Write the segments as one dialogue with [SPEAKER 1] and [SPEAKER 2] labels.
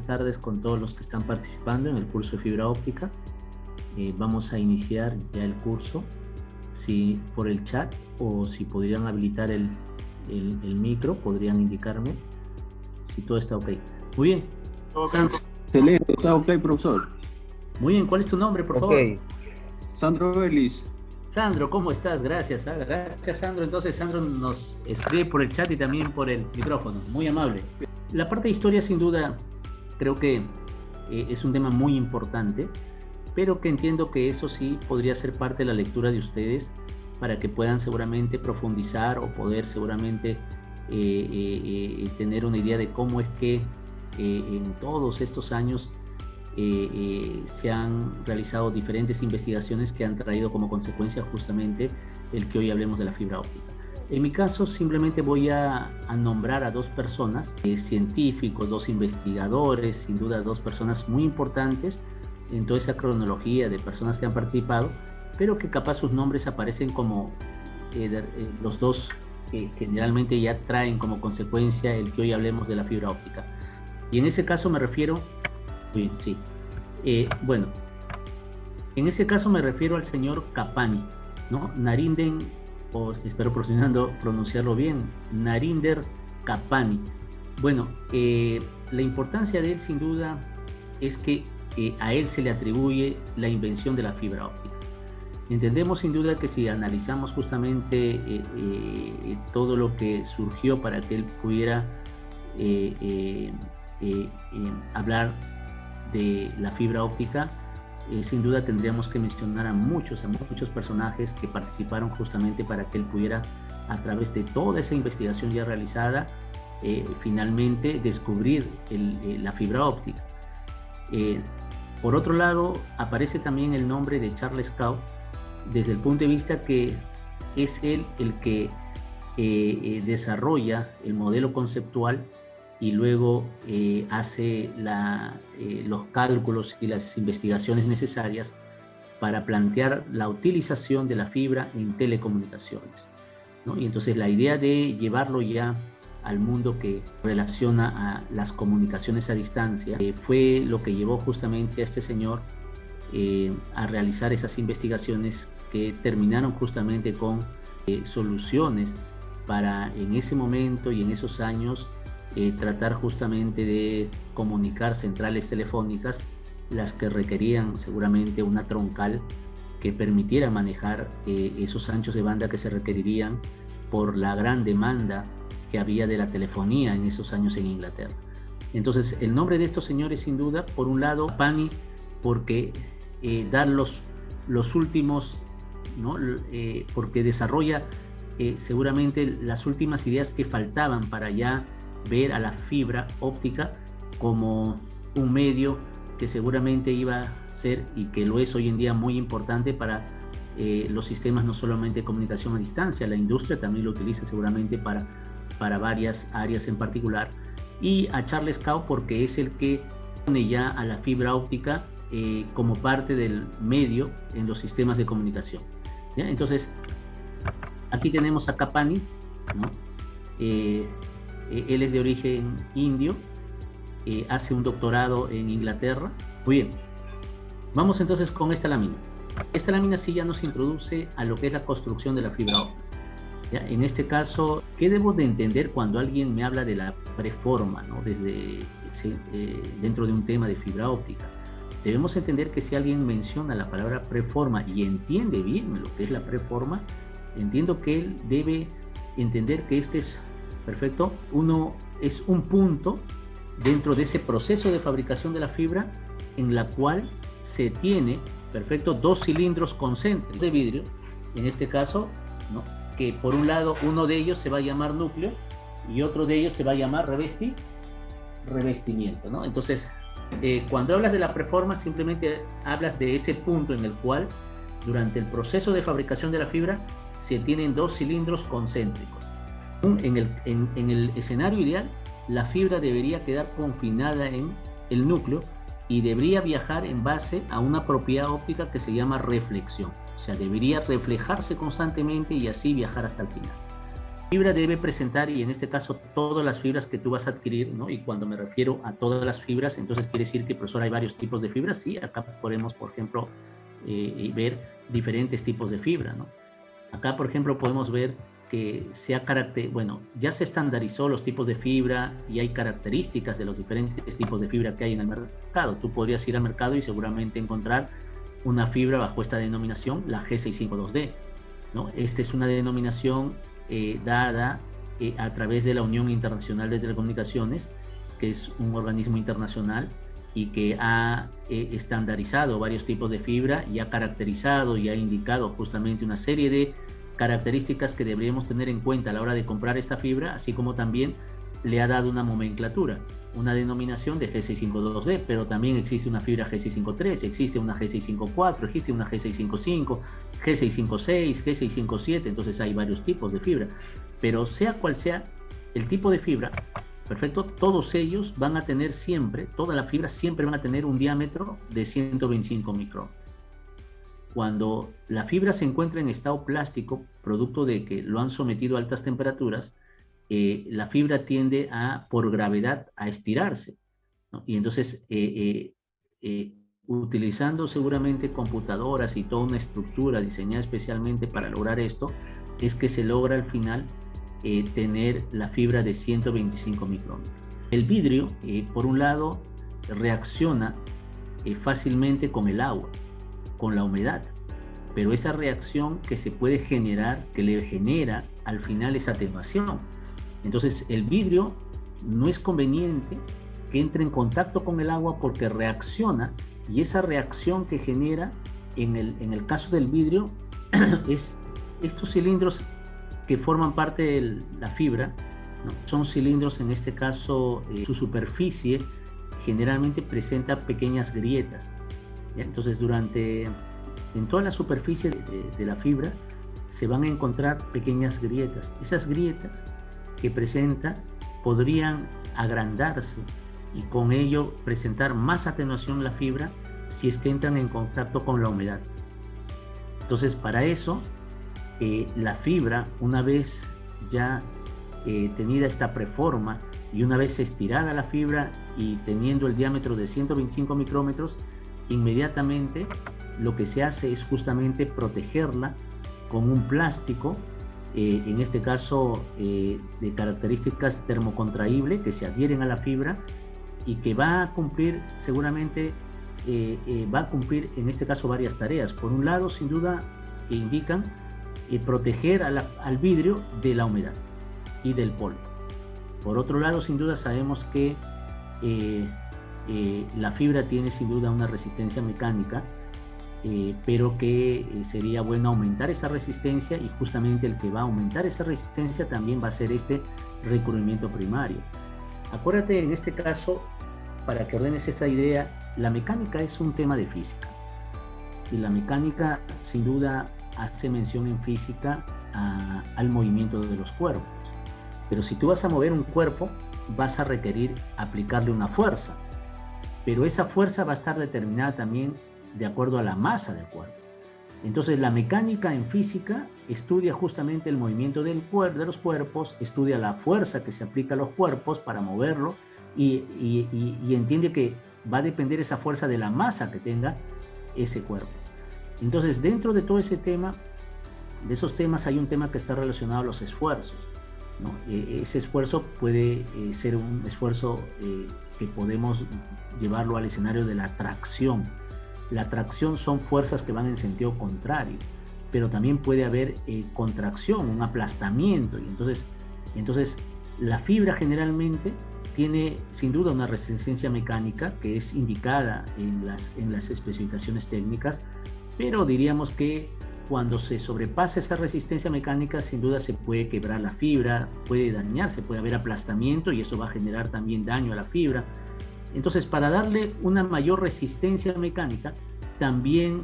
[SPEAKER 1] tardes con todos los que están participando en el curso de fibra óptica. Vamos a iniciar ya el curso, si por el chat o si podrían habilitar el micro, podrían indicarme si todo está ok. Muy bien.
[SPEAKER 2] Okay. Excelente, está ok, profesor.
[SPEAKER 1] Muy bien, ¿cuál es tu nombre, por favor?
[SPEAKER 2] Sandro Ellis.
[SPEAKER 1] Sandro, ¿cómo estás? Gracias, gracias, Sandro. Entonces, Sandro nos escribe por el chat y también por el micrófono. Muy amable. La parte de historia, sin duda, creo que es un tema muy importante, pero que entiendo que eso sí podría ser parte de la lectura de ustedes para que puedan seguramente profundizar o poder seguramente tener una idea de cómo es que en todos estos años se han realizado diferentes investigaciones que han traído como consecuencia justamente el que hoy hablemos de la fibra óptica. En mi caso simplemente voy a nombrar a dos personas, científicos, dos investigadores, sin duda dos personas muy importantes en toda esa cronología de personas que han participado, pero que capaz sus nombres aparecen como los dos que generalmente ya traen como consecuencia el que hoy hablemos de la fibra óptica. Y en ese caso me refiero, sí, bueno, en ese caso me refiero al señor Kapani, ¿no? Narinder, o espero pronunciarlo bien, Narinder Kapani. Bueno, la importancia de él sin duda es que a él se le atribuye la invención de la fibra óptica. Entendemos sin duda que si analizamos justamente todo lo que surgió para que él pudiera hablar de la fibra óptica, sin duda tendríamos que mencionar a muchos personajes que participaron justamente para que él pudiera, a través de toda esa investigación ya realizada, finalmente descubrir la fibra óptica. Por otro lado, aparece también el nombre de Charles Kao, desde el punto de vista que es él el que desarrolla el modelo conceptual y luego hace los cálculos y las investigaciones necesarias para plantear la utilización de la fibra en telecomunicaciones, ¿no? Y entonces la idea de llevarlo ya al mundo que relaciona a las comunicaciones a distancia fue lo que llevó justamente a este señor a realizar esas investigaciones que terminaron justamente con soluciones para en ese momento y en esos años tratar justamente de comunicar centrales telefónicas, las que requerían seguramente una troncal que permitiera manejar esos anchos de banda que se requerirían por la gran demanda que había de la telefonía en esos años en Inglaterra. Entonces, el nombre de estos señores, sin duda, por un lado, Kapani, porque da los últimos, ¿no? Porque desarrolla seguramente las últimas ideas que faltaban para ya ver a la fibra óptica como un medio que seguramente iba a ser y que lo es hoy en día muy importante para los sistemas no solamente de comunicación a distancia, la industria también lo utiliza seguramente para varias áreas en particular, y a Charles Kao porque es el que pone ya a la fibra óptica como parte del medio en los sistemas de comunicación, ¿ya? Entonces, aquí tenemos a Kapani, ¿no? Él es de origen indio, hace un doctorado en Inglaterra. Muy bien, vamos entonces con esta lámina. Esta lámina sí ya nos introduce a lo que es la construcción de la fibra óptica, ¿ya? En este caso, ¿qué debo de entender cuando alguien me habla de la preforma, ¿no? Dentro de un tema de fibra óptica? Debemos entender que si alguien menciona la palabra preforma y entiende bien lo que es la preforma, entiendo que él debe entender que este es perfecto. Es un punto dentro de ese proceso de fabricación de la fibra en la cual se tiene, perfecto, dos cilindros concéntricos de vidrio, en este caso, ¿no? Que por un lado uno de ellos se va a llamar núcleo y otro de ellos se va a llamar revestimiento, ¿no? Entonces, cuando hablas de la preforma, simplemente hablas de ese punto en el cual durante el proceso de fabricación de la fibra se tienen dos cilindros concéntricos. En el escenario ideal, la fibra debería quedar confinada en el núcleo y debería viajar en base a una propiedad óptica que se llama reflexión. O sea, debería reflejarse constantemente y así viajar hasta el final. fibra debe presentar, y en este caso todas las fibras que tú vas a adquirir, ¿no? Y cuando me refiero a todas las fibras, entonces quiere decir que, profesor, hay varios tipos de fibras. Sí, acá podemos, por ejemplo, ver diferentes tipos de fibra, ¿no? Acá, por ejemplo, podemos ver que ya se estandarizó los tipos de fibra y hay características de los diferentes tipos de fibra que hay en el mercado. Tú podrías ir al mercado y seguramente encontrar una fibra bajo esta denominación, la G652D, ¿no? Esta es una denominación dada a través de la Unión Internacional de Telecomunicaciones, que es un organismo internacional y que ha estandarizado varios tipos de fibra y ha caracterizado y ha indicado justamente una serie de características que deberíamos tener en cuenta a la hora de comprar esta fibra, así como también le ha dado una nomenclatura, una denominación de G652D, pero también existe una fibra G653, existe una G654, existe una G655, G656, G657, entonces hay varios tipos de fibra, pero sea cual sea el tipo de fibra, perfecto, todos ellos van a tener siempre, todas las fibras siempre van a tener un diámetro de 125 micrómetros. Cuando la fibra se encuentra en estado plástico, producto de que lo han sometido a altas temperaturas, la fibra tiende por gravedad, a estirarse, ¿no? Y entonces, utilizando seguramente computadoras y toda una estructura diseñada especialmente para lograr esto, es que se logra al final tener la fibra de 125 micrómetros. El vidrio, por un lado, reacciona fácilmente con el agua, con la humedad, pero esa reacción que se puede generar, que le genera al final esa atenuación. Entonces el vidrio no es conveniente que entre en contacto con el agua porque reacciona, y esa reacción que genera en el caso del vidrio es estos cilindros que forman parte de la fibra, ¿no? Son cilindros, en este caso su superficie generalmente presenta pequeñas grietas, ¿ya? Entonces en toda la superficie de la fibra se van a encontrar pequeñas grietas. Esas grietas que presenta podrían agrandarse y con ello presentar más atenuación la fibra si es que entran en contacto con la humedad. Entonces, para eso, la fibra, una vez ya tenida esta preforma y una vez estirada la fibra y teniendo el diámetro de 125 micrómetros, inmediatamente lo que se hace es justamente protegerla con un plástico, en este caso de características termocontraíbles que se adhieren a la fibra y que va a cumplir seguramente, va a cumplir en este caso varias tareas. Por un lado, sin duda, indican proteger al vidrio de la humedad y del polvo. Por otro lado, sin duda sabemos que la fibra tiene sin duda una resistencia mecánica, pero que sería bueno aumentar esa resistencia, y justamente el que va a aumentar esa resistencia también va a ser este recubrimiento primario. Acuérdate, en este caso, para que ordenes esta idea, la mecánica es un tema de física, y la mecánica sin duda hace mención en física al movimiento de los cuerpos, pero si tú vas a mover un cuerpo vas a requerir aplicarle una fuerza, pero esa fuerza va a estar determinada también de acuerdo a la masa del cuerpo. Entonces la mecánica en física estudia justamente el movimiento de los cuerpos, estudia la fuerza que se aplica a los cuerpos para moverlo, y entiende que va a depender esa fuerza de la masa que tenga ese cuerpo. Entonces, dentro de todo ese tema, de esos temas, hay un tema que está relacionado a los esfuerzos, ¿no? Ese esfuerzo puede ser un esfuerzo que podemos llevarlo al escenario de la tracción. La tracción son fuerzas que van en sentido contrario, pero también puede haber contracción, un aplastamiento, y entonces la fibra generalmente tiene sin duda una resistencia mecánica que es indicada en las especificaciones técnicas, pero diríamos que cuando se sobrepasa esa resistencia mecánica, sin duda se puede quebrar la fibra, puede dañarse, puede haber aplastamiento, y eso va a generar también daño a la fibra. Entonces, para darle una mayor resistencia mecánica, también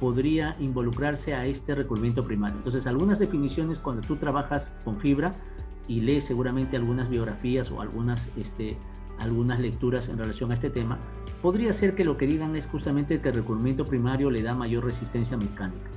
[SPEAKER 1] podría involucrarse a este recubrimiento primario. Entonces, algunas definiciones, cuando tú trabajas con fibra y lees seguramente algunas biografías o algunas lecturas en relación a este tema, podría ser que lo que digan es justamente que el recubrimiento primario le da mayor resistencia mecánica.